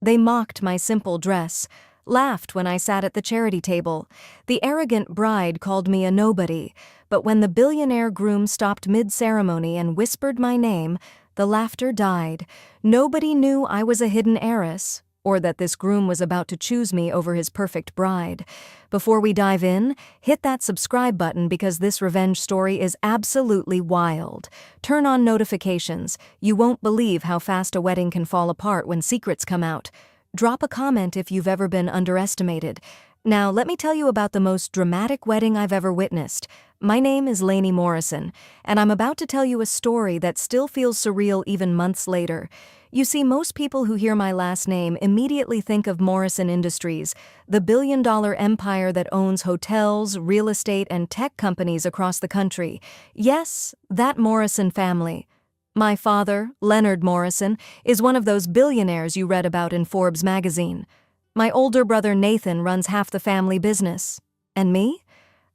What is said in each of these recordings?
They mocked my simple dress, laughed when I sat at the charity table. The arrogant bride called me a nobody, but when the billionaire groom stopped mid-ceremony and whispered my name, the laughter died. Nobody knew I was a hidden heiress, or that this groom was about to choose me over his perfect bride. Before we dive in, hit that subscribe button because this revenge story is absolutely wild. Turn on notifications. You won't believe how fast a wedding can fall apart when secrets come out. Drop a comment if you've ever been underestimated. Now, let me tell you about the most dramatic wedding I've ever witnessed. My name is Lainey Morrison, and I'm about to tell you a story that still feels surreal even months later. You see, most people who hear my last name immediately think of Morrison Industries, the billion-dollar empire that owns hotels, real estate, and tech companies across the country. Yes, that Morrison family. My father, Leonard Morrison, is one of those billionaires you read about in Forbes magazine. My older brother Nathan runs half the family business. And me?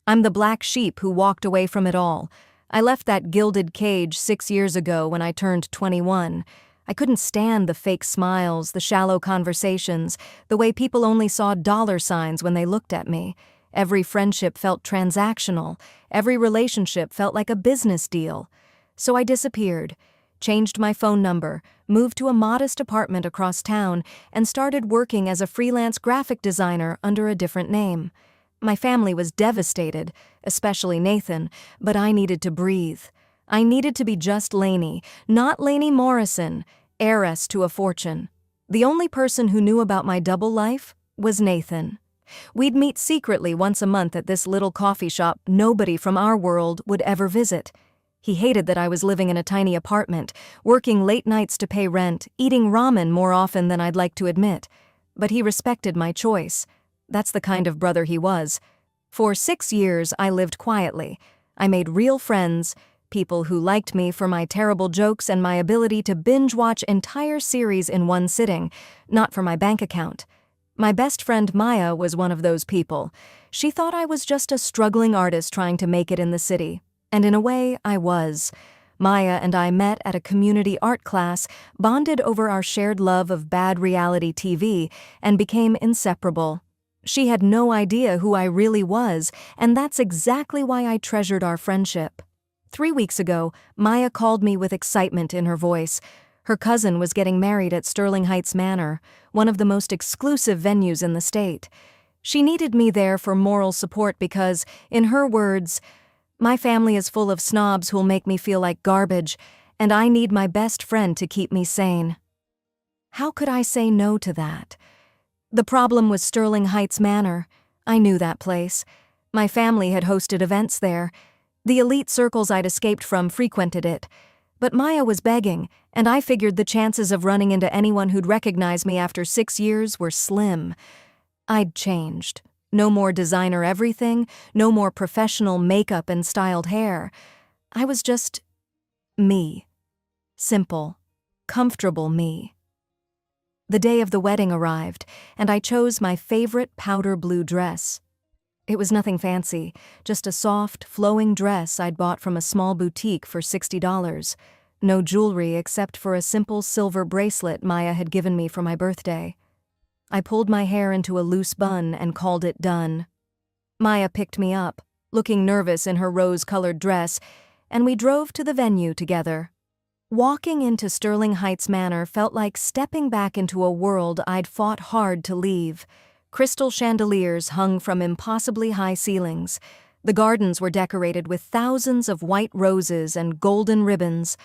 I'm the black sheep who walked away from it all. I left that gilded cage 6 years ago when I turned 21. I couldn't stand the fake smiles, the shallow conversations, the way people only saw dollar signs when they looked at me. Every friendship felt transactional. Every relationship felt like a business deal. So I disappeared, changed my phone number, moved to a modest apartment across town, and started working as a freelance graphic designer under a different name. My family was devastated, especially Nathan, but I needed to breathe. I needed to be just Lainey, not Lainey Morrison, heiress to a fortune. The only person who knew about my double life was Nathan. We'd meet secretly once a month at this little coffee shop nobody from our world would ever visit. He hated that I was living in a tiny apartment, working late nights to pay rent, eating ramen more often than I'd like to admit. But he respected my choice. That's the kind of brother he was. For 6 years, I lived quietly. I made real friends, people who liked me for my terrible jokes and my ability to binge-watch entire series in one sitting, not for my bank account. My best friend Maya was one of those people. She thought I was just a struggling artist trying to make it in the city. And in a way, I was. Maya and I met at a community art class, bonded over our shared love of bad reality TV, and became inseparable. She had no idea who I really was, and that's exactly why I treasured our friendship. 3 weeks ago, Maya called me with excitement in her voice. Her cousin was getting married at Sterling Heights Manor, one of the most exclusive venues in the state. She needed me there for moral support because, in her words, "My family is full of snobs who'll make me feel like garbage, and I need my best friend to keep me sane." How could I say no to that? The problem was Sterling Heights Manor. I knew that place. My family had hosted events there. The elite circles I'd escaped from frequented it. But Maya was begging, and I figured the chances of running into anyone who'd recognize me after 6 years were slim. I'd changed. No more designer everything, no more professional makeup and styled hair. I was just me. Simple, comfortable me. The day of the wedding arrived, and I chose my favorite powder blue dress. It was nothing fancy, just a soft, flowing dress I'd bought from a small boutique for $60. No jewelry except for a simple silver bracelet Maya had given me for my birthday. I pulled my hair into a loose bun and called it done. Maya picked me up, looking nervous in her rose-colored dress, and we drove to the venue together. Walking into Sterling Heights Manor felt like stepping back into a world I'd fought hard to leave. Crystal chandeliers hung from impossibly high ceilings. The gardens were decorated with thousands of white roses and golden ribbons.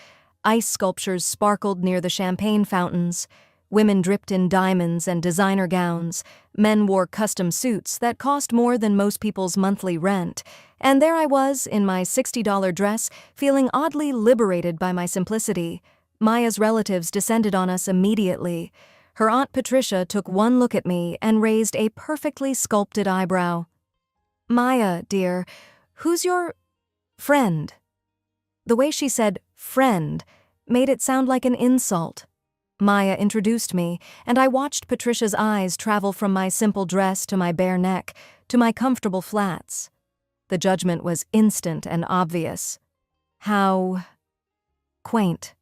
Ice sculptures sparkled near the champagne fountains. Women dripped in diamonds and designer gowns. Men wore custom suits that cost more than most people's monthly rent. And there I was, in my $60 dress, feeling oddly liberated by my simplicity. Maya's relatives descended on us immediately. Her Aunt Patricia took one look at me and raised a perfectly sculpted eyebrow. "Maya, dear, who's your friend?" The way she said "friend" made it sound like an insult. Maya introduced me, and I watched Patricia's eyes travel from my simple dress to my bare neck, to my comfortable flats. The judgment was instant and obvious. How quaint.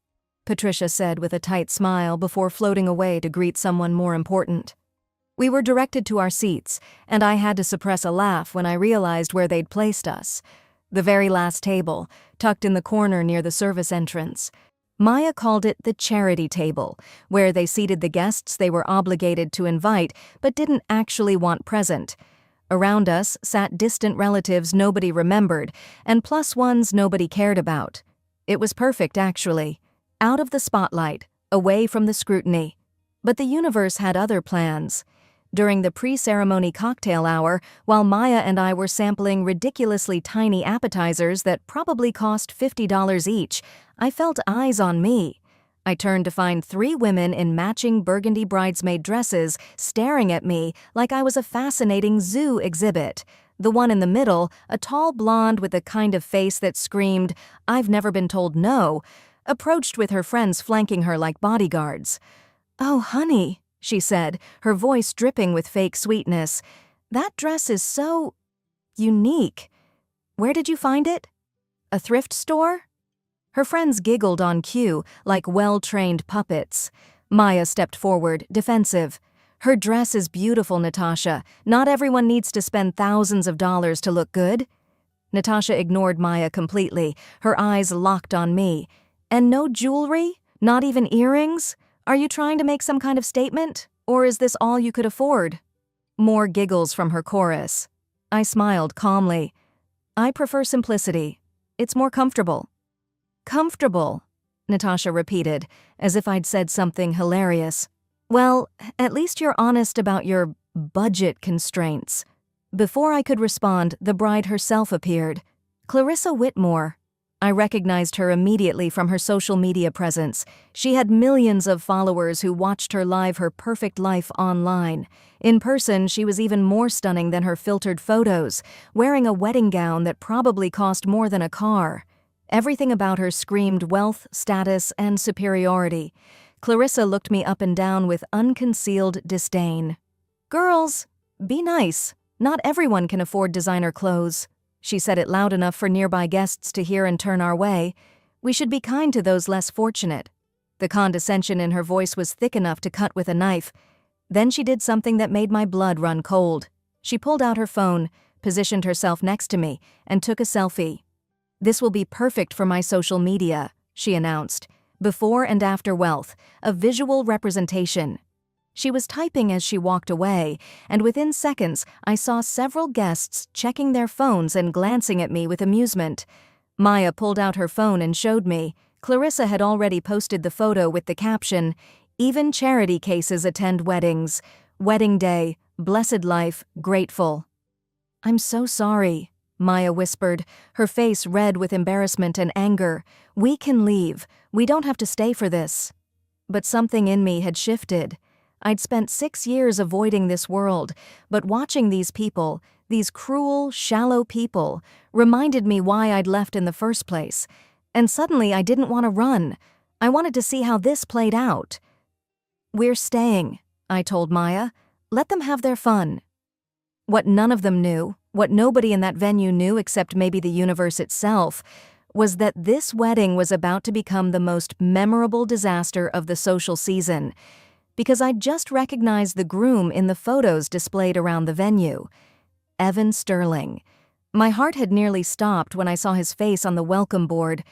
Patricia said with a tight smile before floating away to greet someone more important. We were directed to our seats, and I had to suppress a laugh when I realized where they'd placed us. The very last table, tucked in the corner near the service entrance. Maya called it the charity table, where they seated the guests they were obligated to invite but didn't actually want present. Around us sat distant relatives nobody remembered, and plus ones nobody cared about. It was perfect, actually. Out of the spotlight, away from the scrutiny. But the universe had other plans. During the pre-ceremony cocktail hour, while Maya and I were sampling ridiculously tiny appetizers that probably cost $50 each, I felt eyes on me. I turned to find 3 women in matching burgundy bridesmaid dresses staring at me like I was a fascinating zoo exhibit. The one in the middle, a tall blonde with a kind of face that screamed, "I've never been told no," approached with her friends flanking her like bodyguards. "Oh, honey," she said, her voice dripping with fake sweetness. "That dress is so unique. Where did you find it? A thrift store?" Her friends giggled on cue, like well-trained puppets. Maya stepped forward, defensive. "Her dress is beautiful, Natasha. Not everyone needs to spend thousands of dollars to look good." Natasha ignored Maya completely, her eyes locked on me. "And no jewelry? Not even earrings? Are you trying to make some kind of statement? Or is this all you could afford?" More giggles from her chorus. I smiled calmly. "I prefer simplicity. It's more comfortable." "Comfortable," Natasha repeated, as if I'd said something hilarious. "Well, at least you're honest about your budget constraints." Before I could respond, the bride herself appeared. Clarissa Whitmore. I recognized her immediately from her social media presence. She had millions of followers who watched her live her perfect life online. In person, she was even more stunning than her filtered photos, wearing a wedding gown that probably cost more than a car. Everything about her screamed wealth, status, and superiority. Clarissa looked me up and down with unconcealed disdain. "Girls, be nice. Not everyone can afford designer clothes." She said it loud enough for nearby guests to hear and turn our way. "We should be kind to those less fortunate." The condescension in her voice was thick enough to cut with a knife. Then she did something that made my blood run cold. She pulled out her phone, positioned herself next to me, and took a selfie. "This will be perfect for my social media," she announced. "Before and after wealth, a visual representation." She was typing as she walked away, and within seconds I saw several guests checking their phones and glancing at me with amusement. Maya pulled out her phone and showed me. Clarissa had already posted the photo with the caption, "Even charity cases attend weddings. Wedding day, blessed life, grateful." "I'm so sorry," Maya whispered, her face red with embarrassment and anger. "We can leave. We don't have to stay for this." But something in me had shifted. I'd spent 6 years avoiding this world, but watching these people, these cruel, shallow people, reminded me why I'd left in the first place. And suddenly I didn't want to run. I wanted to see how this played out. "We're staying," I told Maya. "Let them have their fun." What none of them knew, what nobody in that venue knew except maybe the universe itself, was that this wedding was about to become the most memorable disaster of the social season. Because I'd just recognized the groom in the photos displayed around the venue. Evan Sterling. My heart had nearly stopped when I saw his face on the welcome board.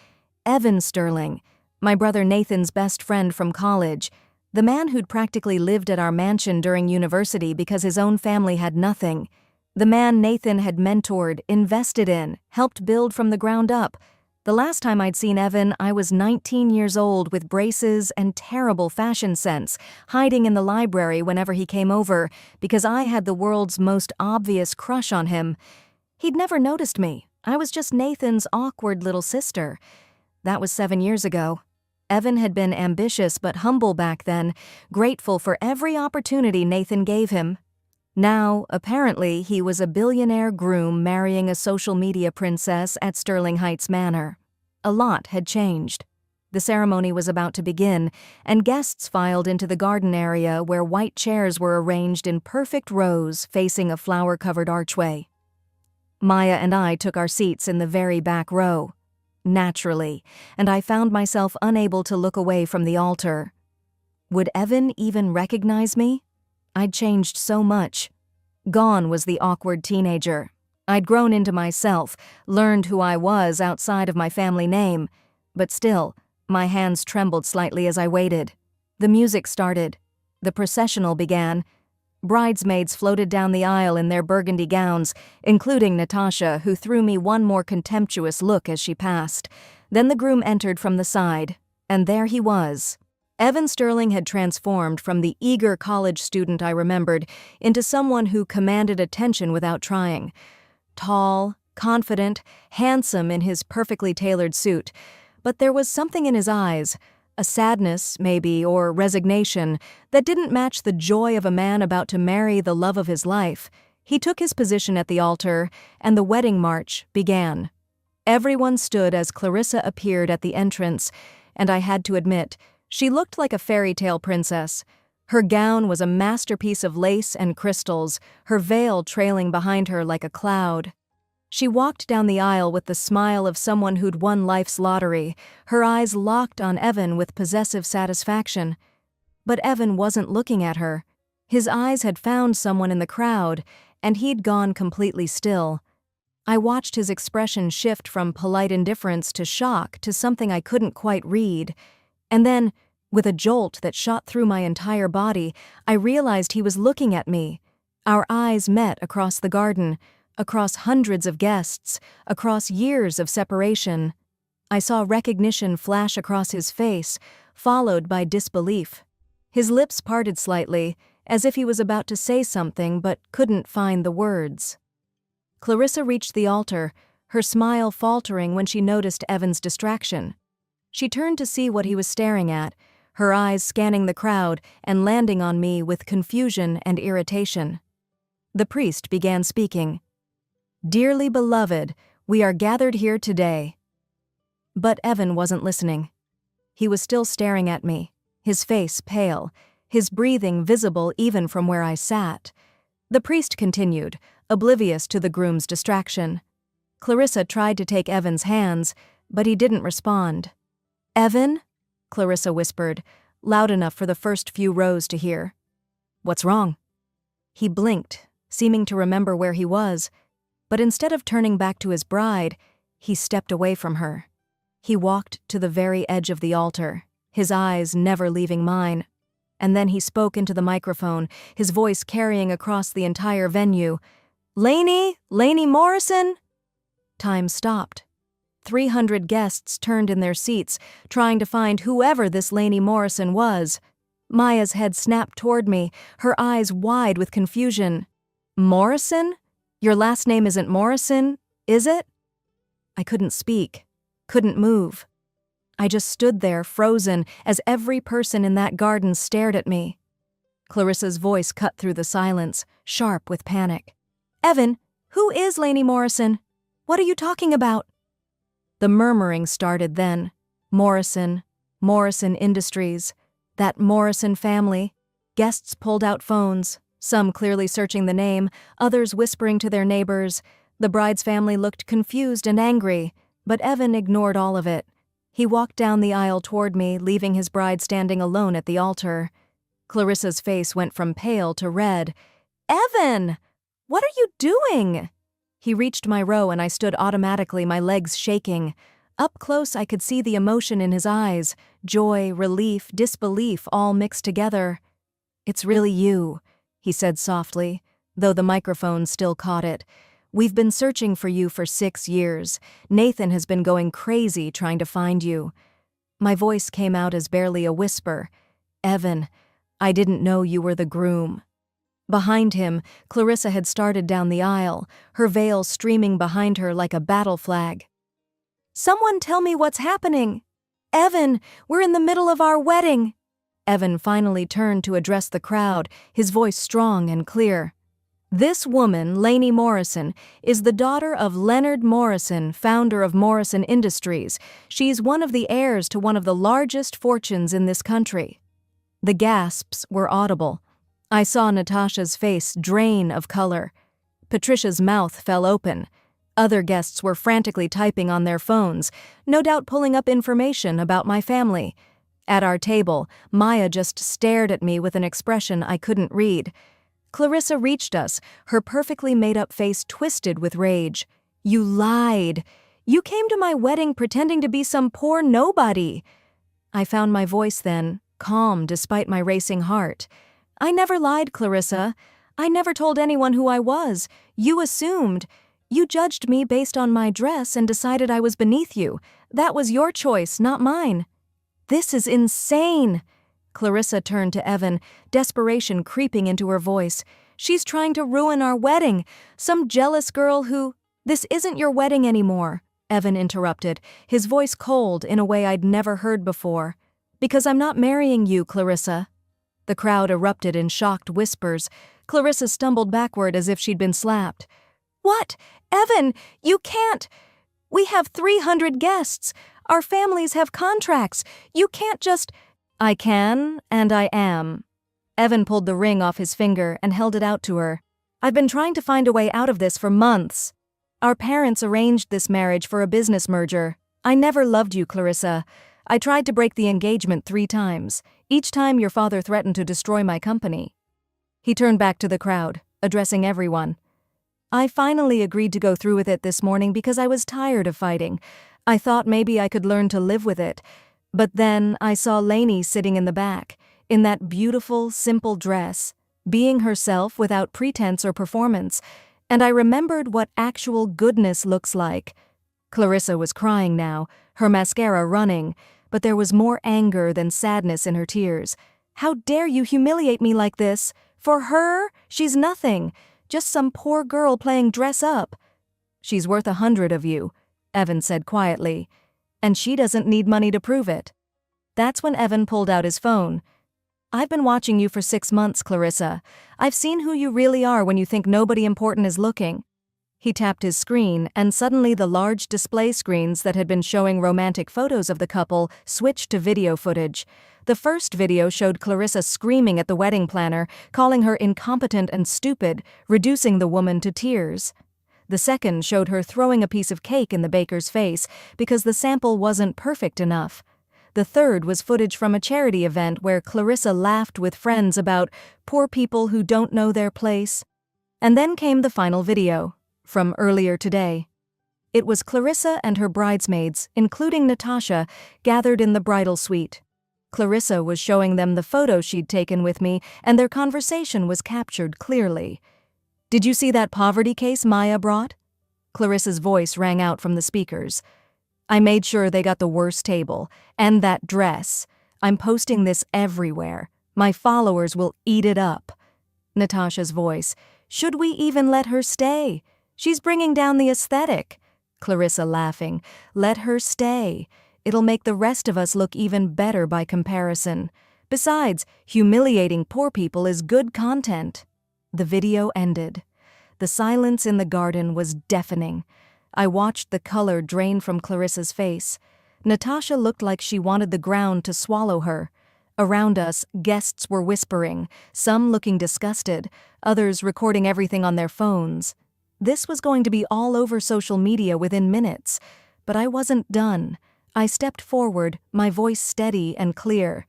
Evan Sterling, my brother Nathan's best friend from college, the man who'd practically lived at our mansion during university because his own family had nothing. The man Nathan had mentored, invested in, helped build from the ground up. The last time I'd seen Evan, I was 19 years old with braces and terrible fashion sense, hiding in the library whenever he came over because I had the world's most obvious crush on him. He'd never noticed me. I was just Nathan's awkward little sister. That was 7 years ago. Evan had been ambitious but humble back then, grateful for every opportunity Nathan gave him. Now, apparently, he was a billionaire groom marrying a social media princess at Sterling Heights Manor. A lot had changed. The ceremony was about to begin, and guests filed into the garden area where white chairs were arranged in perfect rows facing a flower-covered archway. Maya and I took our seats in the very back row. naturally, and I found myself unable to look away from the altar. Would Evan even recognize me? I'd changed so much. Gone was the awkward teenager. I'd grown into myself, learned who I was outside of my family name. But still, my hands trembled slightly as I waited. The music started. The processional began. Bridesmaids floated down the aisle in their burgundy gowns, including Natasha, who threw me one more contemptuous look as she passed. Then the groom entered from the side, and there he was. Evan Sterling had transformed from the eager college student I remembered into someone who commanded attention without trying. Tall, confident, handsome in his perfectly tailored suit, but there was something in his eyes, a sadness, maybe, or resignation, that didn't match the joy of a man about to marry the love of his life. He took his position at the altar, and the wedding march began. Everyone stood as Clarissa appeared at the entrance, and I had to admit, she looked like a fairy tale princess. Her gown was a masterpiece of lace and crystals, her veil trailing behind her like a cloud. She walked down the aisle with the smile of someone who'd won life's lottery, her eyes locked on Evan with possessive satisfaction. But Evan wasn't looking at her. His eyes had found someone in the crowd, and he'd gone completely still. I watched his expression shift from polite indifference to shock to something I couldn't quite read. And then, with a jolt that shot through my entire body, I realized he was looking at me. Our eyes met across the garden, across hundreds of guests, across years of separation. I saw recognition flash across his face, followed by disbelief. His lips parted slightly, as if he was about to say something but couldn't find the words. Clarissa reached the altar, her smile faltering when she noticed Evan's distraction. She turned to see what he was staring at, her eyes scanning the crowd and landing on me with confusion and irritation. The priest began speaking. "Dearly beloved, we are gathered here today." But Evan wasn't listening. He was still staring at me, his face pale, his breathing visible even from where I sat. The priest continued, oblivious to the groom's distraction. Clarissa tried to take Evan's hands, but he didn't respond. "Evan?" Clarissa whispered, loud enough for the first few rows to hear. "What's wrong?" He blinked, seeming to remember where he was, but instead of turning back to his bride, he stepped away from her. He walked to the very edge of the altar, his eyes never leaving mine. And then he spoke into the microphone, his voice carrying across the entire venue. Lainey Morrison?" Time stopped. 300 guests turned in their seats, trying to find whoever this Lainey Morrison was. Maya's head snapped toward me, her eyes wide with confusion. "Morrison? Your last name isn't Morrison, is it?" I couldn't speak, couldn't move. I just stood there, frozen, as every person in that garden stared at me. Clarissa's voice cut through the silence, sharp with panic. "Evan, who is Lainey Morrison? What are you talking about?" The murmuring started then. Morrison Industries, that Morrison family. Guests pulled out phones, some clearly searching the name, others whispering to their neighbors. The bride's family looked confused and angry, but Evan ignored all of it. He walked down the aisle toward me, leaving his bride standing alone at the altar. Clarissa's face went from pale to red. "Evan! What are you doing?" He reached my row and I stood automatically, my legs shaking. Up close I could see the emotion in his eyes, joy, relief, disbelief all mixed together. "It's really you," he said softly, though the microphone still caught it. "We've been searching for you for 6 years. Nathan has been going crazy trying to find you." My voice came out as barely a whisper. "Evan, I didn't know you were the groom." Behind him, Clarissa had started down the aisle, her veil streaming behind her like a battle flag. "Someone tell me what's happening! Evan, we're in the middle of our wedding!" Evan finally turned to address the crowd, his voice strong and clear. "This woman, Lainey Morrison, is the daughter of Leonard Morrison, founder of Morrison Industries. She's one of the heirs to one of the largest fortunes in this country." The gasps were audible. I saw Natasha's face drain of color. Patricia's mouth fell open. Other guests were frantically typing on their phones, no doubt pulling up information about my family. At our table, Maya just stared at me with an expression I couldn't read. Clarissa reached us, her perfectly made-up face twisted with rage. "You lied! You came to my wedding pretending to be some poor nobody!" I found my voice then, calm despite my racing heart. "I never lied, Clarissa. I never told anyone who I was. You assumed. You judged me based on my dress and decided I was beneath you. That was your choice, not mine." "This is insane!" Clarissa turned to Evan, desperation creeping into her voice. "She's trying to ruin our wedding. Some jealous girl who—" "This isn't your wedding anymore," Evan interrupted, his voice cold in a way I'd never heard before. "Because I'm not marrying you, Clarissa." The crowd erupted in shocked whispers. Clarissa stumbled backward as if she'd been slapped. "What? Evan, you can't! We have 300 guests. Our families have contracts. You can't just—" "I can, and I am." Evan pulled the ring off his finger and held it out to her. "I've been trying to find a way out of this for months. Our parents arranged this marriage for a business merger. I never loved you, Clarissa. I tried to break the engagement 3 times. Each time your father threatened to destroy my company." He turned back to the crowd, addressing everyone. "I finally agreed to go through with it this morning because I was tired of fighting. I thought maybe I could learn to live with it. But then I saw Lainey sitting in the back, in that beautiful, simple dress, being herself without pretense or performance, and I remembered what actual goodness looks like." Clarissa was crying now, her mascara running, but there was more anger than sadness in her tears. "How dare you humiliate me like this? For her, she's nothing, just some poor girl playing dress up." "She's worth 100 of you," Evan said quietly, "and she doesn't need money to prove it." That's when Evan pulled out his phone. "I've been watching you for 6 months, Clarissa. I've seen who you really are when you think nobody important is looking." He tapped his screen, and suddenly the large display screens that had been showing romantic photos of the couple switched to video footage. The first video showed Clarissa screaming at the wedding planner, calling her incompetent and stupid, reducing the woman to tears. The second showed her throwing a piece of cake in the baker's face because the sample wasn't perfect enough. The third was footage from a charity event where Clarissa laughed with friends about poor people who don't know their place. And then came the final video, from earlier today. It was Clarissa and her bridesmaids, including Natasha, gathered in the bridal suite. Clarissa was showing them the photo she'd taken with me, and their conversation was captured clearly. "Did you see that poverty case Maya brought?" Clarissa's voice rang out from the speakers. "I made sure they got the worst table, and that dress. I'm posting this everywhere. My followers will eat it up." Natasha's voice. "Should we even let her stay? She's bringing down the aesthetic." Clarissa laughing. "Let her stay. It'll make the rest of us look even better by comparison. Besides, humiliating poor people is good content." The video ended. The silence in the garden was deafening. I watched the color drain from Clarissa's face. Natasha looked like she wanted the ground to swallow her. Around us, guests were whispering, some looking disgusted, others recording everything on their phones. This was going to be all over social media within minutes. But I wasn't done. I stepped forward, my voice steady and clear.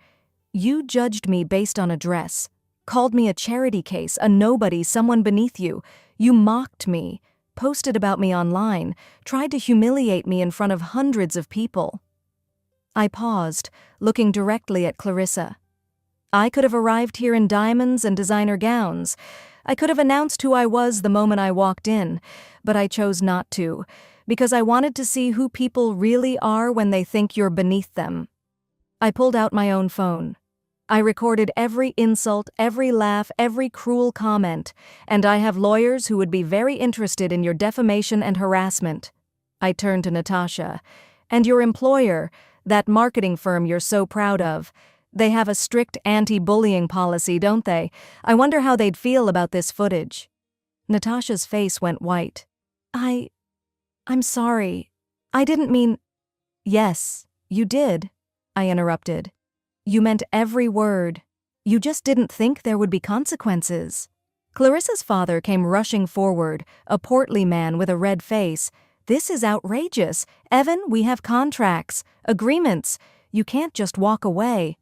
"You judged me based on a dress. Called me a charity case, a nobody, someone beneath you. You mocked me, posted about me online, tried to humiliate me in front of hundreds of people." I paused, looking directly at Clarissa. I could have arrived here in diamonds and designer gowns. I could have announced who I was the moment I walked in, but I chose not to, because I wanted to see who people really are when they think you're beneath them. I pulled out my own phone. I recorded every insult, every laugh, every cruel comment, and I have lawyers who would be very interested in your defamation and harassment. I turned to Natasha. "And your employer, that marketing firm you're so proud of, they have a strict anti-bullying policy, don't they? I wonder how they'd feel about this footage." Natasha's face went white. I'm sorry. I didn't mean—" "Yes, you did," I interrupted. "You meant every word. You just didn't think there would be consequences." Clarissa's father came rushing forward, a portly man with a red face. "This is outrageous. Evan, we have contracts, agreements. You can't just walk away."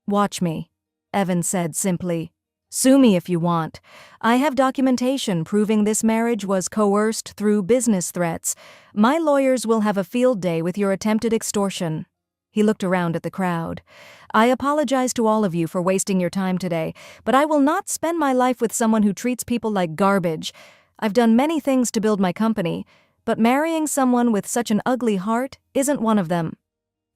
"Watch me," Evan said simply. "Sue me if you want. I have documentation proving this marriage was coerced through business threats. My lawyers will have a field day with your attempted extortion." He looked around at the crowd. "I apologize to all of you for wasting your time today, but I will not spend my life with someone who treats people like garbage. I've done many things to build my company, but marrying someone with such an ugly heart isn't one of them."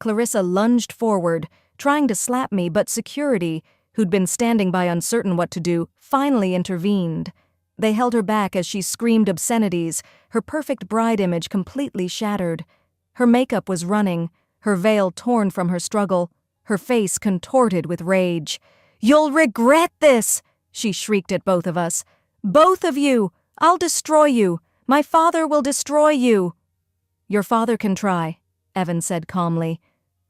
Clarissa lunged forward, trying to slap me, but security, who'd been standing by uncertain what to do, finally intervened. They held her back as she screamed obscenities, her perfect bride image completely shattered. Her makeup was running, her veil torn from her struggle, her face contorted with rage. "You'll regret this!" she shrieked at both of us. "Both of you! I'll destroy you! My father will destroy you!" "Your father can try," Evan said calmly.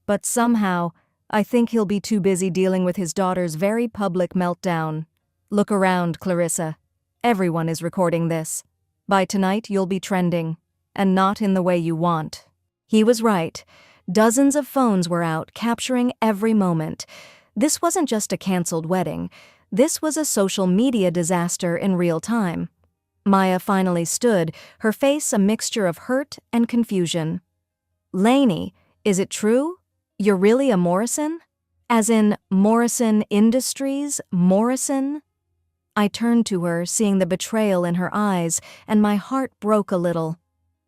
"But somehow, I think he'll be too busy dealing with his daughter's very public meltdown. Look around, Clarissa. Everyone is recording this. By tonight, you'll be trending, and not in the way you want." He was right. Dozens of phones were out, capturing every moment. This wasn't just a canceled wedding. This was a social media disaster in real time. Maya finally stood, her face a mixture of hurt and confusion. "Lainey, is it true? You're really a Morrison? As in Morrison Industries, Morrison?" I turned to her, seeing the betrayal in her eyes, and my heart broke a little.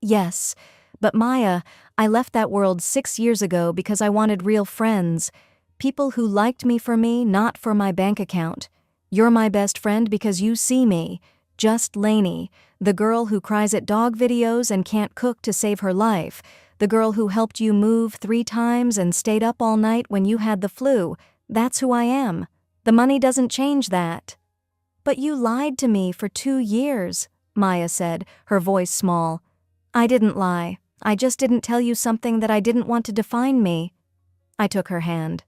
"Yes, but Maya, I left that world 6 years ago because I wanted real friends. People who liked me for me, not for my bank account. You're my best friend because you see me. Just Lainey, the girl who cries at dog videos and can't cook to save her life. The girl who helped you move 3 times and stayed up all night when you had the flu. That's who I am. The money doesn't change that." "But you lied to me for 2 years," Maya said, her voice small. "I didn't lie. I just didn't tell you something that I didn't want to define me." I took her hand.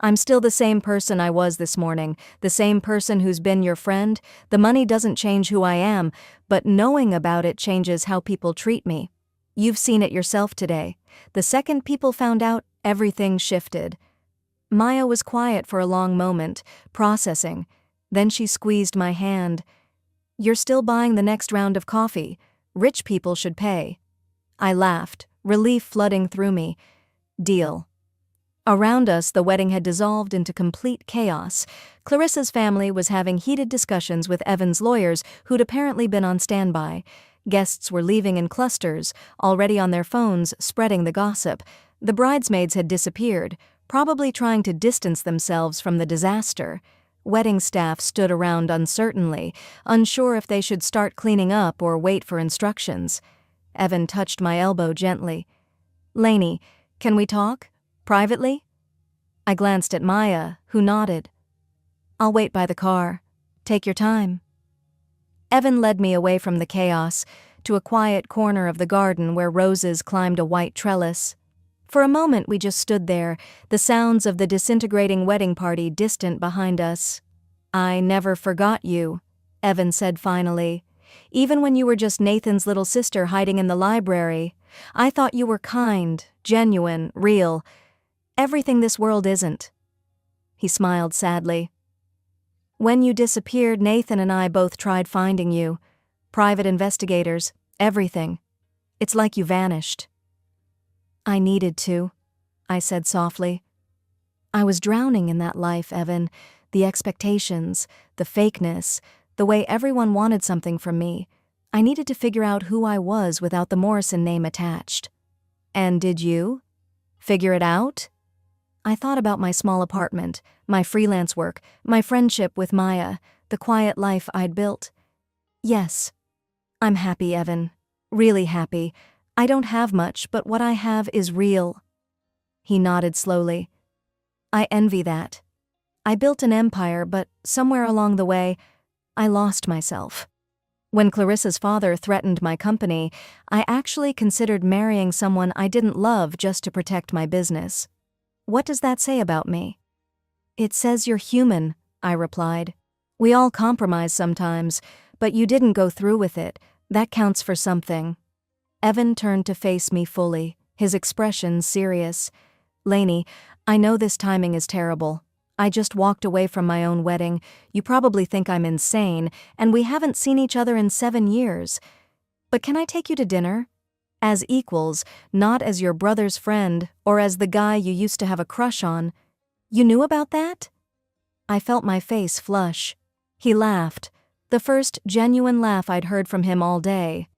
"I'm still the same person I was this morning, the same person who's been your friend. The money doesn't change who I am, but knowing about it changes how people treat me. You've seen it yourself today. The second people found out, everything shifted." Maya was quiet for a long moment, processing. Then she squeezed my hand. "You're still buying the next round of coffee. Rich people should pay." I laughed, relief flooding through me. "Deal." Around us, the wedding had dissolved into complete chaos. Clarissa's family was having heated discussions with Evan's lawyers, who'd apparently been on standby. Guests were leaving in clusters, already on their phones, spreading the gossip. The bridesmaids had disappeared, probably trying to distance themselves from the disaster. Wedding staff stood around uncertainly, unsure if they should start cleaning up or wait for instructions. Evan touched my elbow gently. "Lainey, can we talk? Privately?" I glanced at Maya, who nodded. "I'll wait by the car. Take your time." Evan led me away from the chaos, to a quiet corner of the garden where roses climbed a white trellis. For a moment we just stood there, the sounds of the disintegrating wedding party distant behind us. "I never forgot you," Evan said finally. "Even when you were just Nathan's little sister hiding in the library. I thought you were kind, genuine, real. Everything this world isn't." He smiled sadly. "When you disappeared, Nathan and I both tried finding you. Private investigators, everything. It's like you vanished." "I needed to," I said softly. "I was drowning in that life, Evan. The expectations, the fakeness, the way everyone wanted something from me. I needed to figure out who I was without the Morrison name attached." "And did you? Figure it out?" I thought about my small apartment, my freelance work, my friendship with Maya, the quiet life I'd built. "Yes. I'm happy, Evan. Really happy. I don't have much, but what I have is real." He nodded slowly. "I envy that. I built an empire, but somewhere along the way, I lost myself. When Clarissa's father threatened my company, I actually considered marrying someone I didn't love just to protect my business. What does that say about me?" "It says you're human," I replied. We all compromise sometimes, but you didn't go through with it. That counts for something. Evan turned to face me fully, his expression serious. Lainey, I know this timing is terrible. I just walked away from my own wedding. You probably think I'm insane, and we haven't seen each other in 7 years. But can I take you to dinner? As equals, not as your brother's friend or as the guy you used to have a crush on. You knew about that? I felt my face flush. He laughed, the first genuine laugh I'd heard from him all day.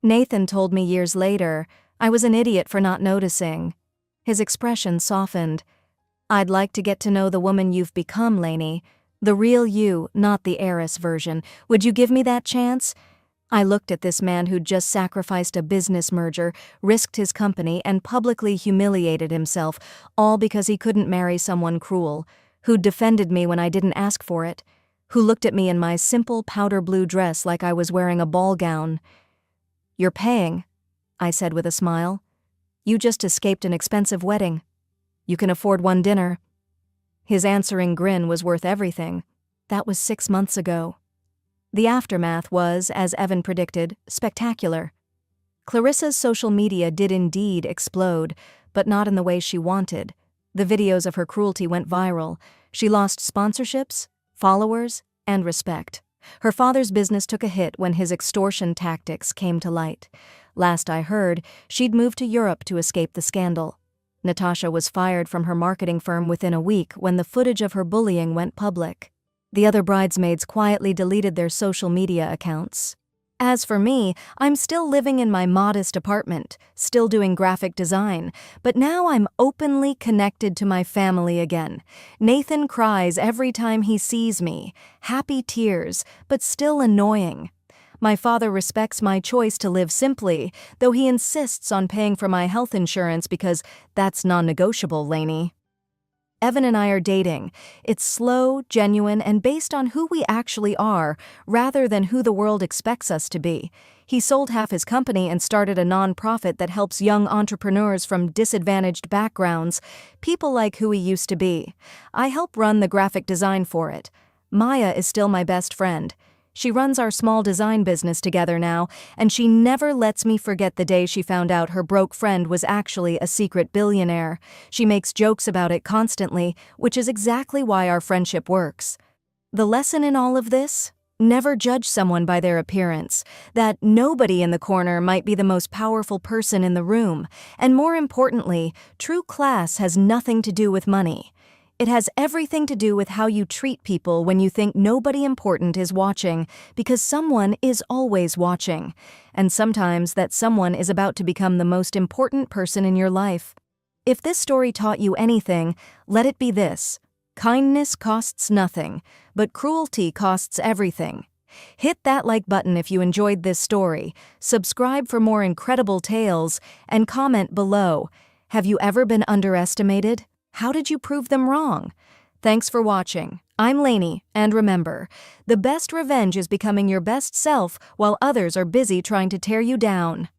Nathan told me years later, I was an idiot for not noticing. His expression softened. I'd like to get to know the woman you've become, Lainey. The real you, not the heiress version. Would you give me that chance? I looked at this man who'd just sacrificed a business merger, risked his company, and publicly humiliated himself, all because he couldn't marry someone cruel, who'd defended me when I didn't ask for it, who looked at me in my simple powder blue dress like I was wearing a ball gown. You're paying, I said with a smile. You just escaped an expensive wedding. You can afford one dinner. His answering grin was worth everything. That was 6 months ago. The aftermath was, as Evan predicted, spectacular. Clarissa's social media did indeed explode, but not in the way she wanted. The videos of her cruelty went viral. She lost sponsorships, followers, and respect. Her father's business took a hit when his extortion tactics came to light. Last I heard, she'd moved to Europe to escape the scandal. Natasha was fired from her marketing firm within a week when the footage of her bullying went public. The other bridesmaids quietly deleted their social media accounts. As for me, I'm still living in my modest apartment, still doing graphic design, but now I'm openly connected to my family again. Nathan cries every time he sees me, happy tears, but still annoying. My father respects my choice to live simply, though he insists on paying for my health insurance because that's non-negotiable, Lainey. Evan and I are dating. It's slow, genuine, and based on who we actually are, rather than who the world expects us to be. He sold half his company and started a non-profit that helps young entrepreneurs from disadvantaged backgrounds, people like who he used to be. I help run the graphic design for it. Maya is still my best friend. She runs our small design business together now, and she never lets me forget the day she found out her broke friend was actually a secret billionaire. She makes jokes about it constantly, which is exactly why our friendship works. The lesson in all of this? Never judge someone by their appearance, that nobody in the corner might be the most powerful person in the room, and more importantly, true class has nothing to do with money. It has everything to do with how you treat people when you think nobody important is watching, because someone is always watching, and sometimes that someone is about to become the most important person in your life. If this story taught you anything, let it be this: kindness costs nothing, but cruelty costs everything. Hit that like button if you enjoyed this story, subscribe for more incredible tales, and comment below. Have you ever been underestimated? How did you prove them wrong? Thanks for watching. I'm Lainey, and remember, the best revenge is becoming your best self while others are busy trying to tear you down.